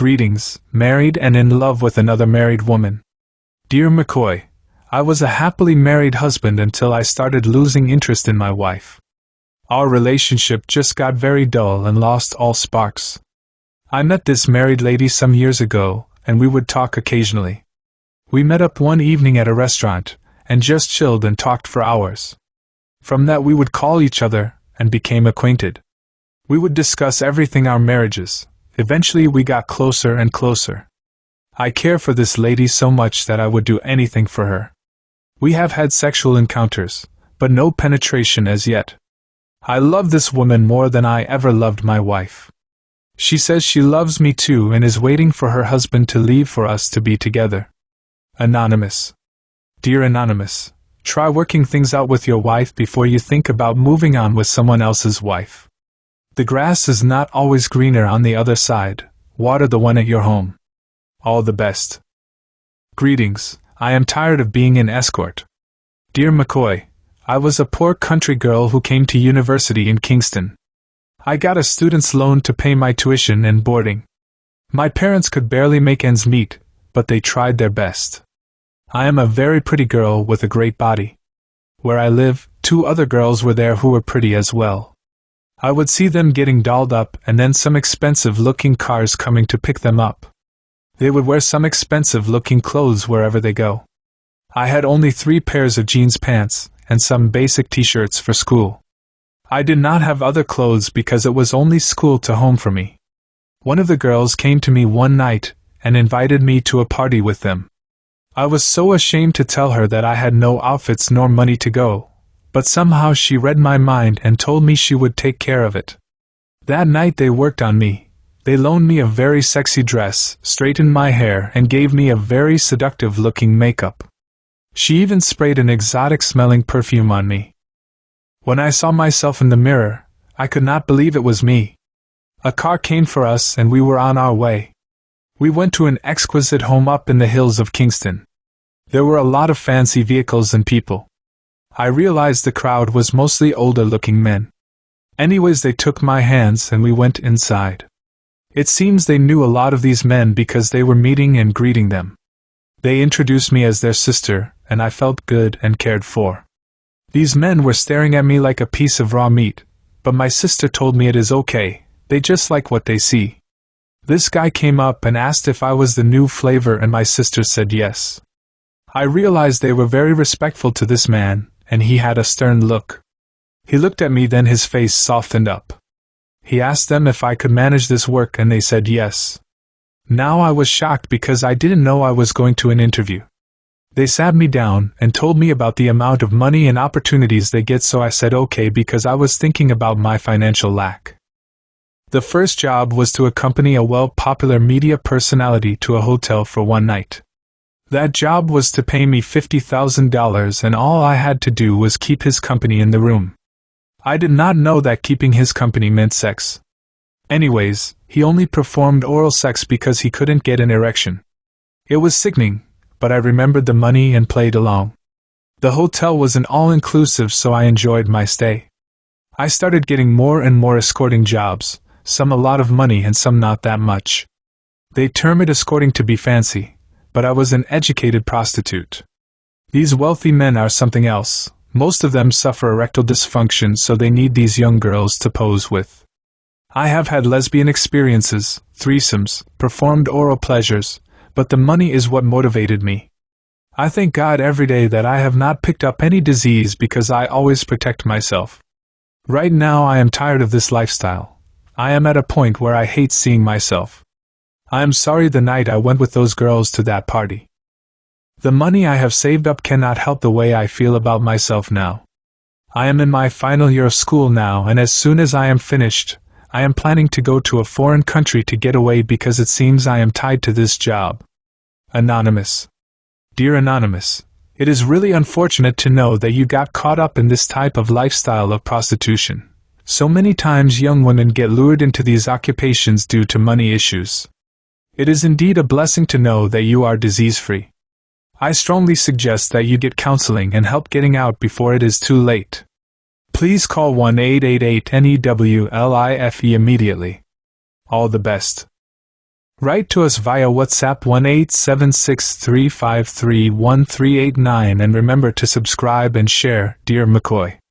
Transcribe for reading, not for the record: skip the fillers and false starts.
Greetings, married and in love with another married woman. Dear Mckoy, I was a happily married husband until I started losing interest in my wife. Our relationship just got very dull and lost all sparks. I met this married lady some years ago, and we would talk occasionally. We met up one evening at a restaurant, and just chilled and talked for hours. From that we would call each other, and became acquainted. We would discuss everything our marriages. Eventually we got closer and closer. I care for this lady so much that I would do anything for her. We have had sexual encounters, but no penetration as yet. I love this woman more than I ever loved my wife. She says she loves me too and is waiting for her husband to leave for us to be together. Anonymous. Dear Anonymous, try working things out with your wife before you think about moving on with someone else's wife. The grass is not always greener on the other side. Water the one at your home. All the best. Greetings, I am tired of being an escort. Dear Mckoy, I was a poor country girl who came to university in Kingston. I got a student's loan to pay my tuition and boarding. My parents could barely make ends meet, but they tried their best. I am a very pretty girl with a great body. Where I live, 2 other girls were there who were pretty as well. I would see them getting dolled up and then some expensive-looking cars coming to pick them up. They would wear some expensive-looking clothes wherever they go. I had only 3 pairs of jeans pants and some basic t-shirts for school. I did not have other clothes because it was only school to home for me. One of the girls came to me one night and invited me to a party with them. I was so ashamed to tell her that I had no outfits nor money to go. But somehow she read my mind and told me she would take care of it. That night they worked on me. They loaned me a very sexy dress, straightened my hair, and gave me a very seductive-looking makeup. She even sprayed an exotic-smelling perfume on me. When I saw myself in the mirror, I could not believe it was me. A car came for us and we were on our way. We went to an exquisite home up in the hills of Kingston. There were a lot of fancy vehicles and people. I realized the crowd was mostly older-looking men. Anyways, they took my hands and we went inside. It seems they knew a lot of these men because they were meeting and greeting them. They introduced me as their sister, and I felt good and cared for. These men were staring at me like a piece of raw meat, but my sister told me it is okay, they just like what they see. This guy came up and asked if I was the new flavor and my sister said yes. I realized they were very respectful to this man, and he had a stern look. He looked at me, then his face softened up. He asked them if I could manage this work and they said yes. Now I was shocked because I didn't know I was going to an interview. They sat me down and told me about the amount of money and opportunities they get, so I said okay because I was thinking about my financial lack. The first job was to accompany a well-popular media personality to a hotel for one night. That job was to pay me $50,000 and all I had to do was keep his company in the room. I did not know that keeping his company meant sex. Anyways, he only performed oral sex because he couldn't get an erection. It was sickening, but I remembered the money and played along. The hotel was an all-inclusive, so I enjoyed my stay. I started getting more and more escorting jobs, some a lot of money and some not that much. They term it escorting to be fancy, but I was an educated prostitute. These wealthy men are something else. Most of them suffer erectile dysfunction, so they need these young girls to pose with. I have had lesbian experiences, threesomes, performed oral pleasures, but the money is what motivated me. I thank God every day that I have not picked up any disease because I always protect myself. Right now I am tired of this lifestyle. I am at a point where I hate seeing myself. I am sorry the night I went with those girls to that party. The money I have saved up cannot help the way I feel about myself now. I am in my final year of school now, and as soon as I am finished, I am planning to go to a foreign country to get away because it seems I am tied to this job. Anonymous. Dear Anonymous, it is really unfortunate to know that you got caught up in this type of lifestyle of prostitution. So many times young women get lured into these occupations due to money issues. It is indeed a blessing to know that you are disease-free. I strongly suggest that you get counseling and help getting out before it is too late. Please call 1-888-NEWLIFE immediately. All the best. Write to us via WhatsApp 1-876-353-1389 and remember to subscribe and share, dear Mckoy.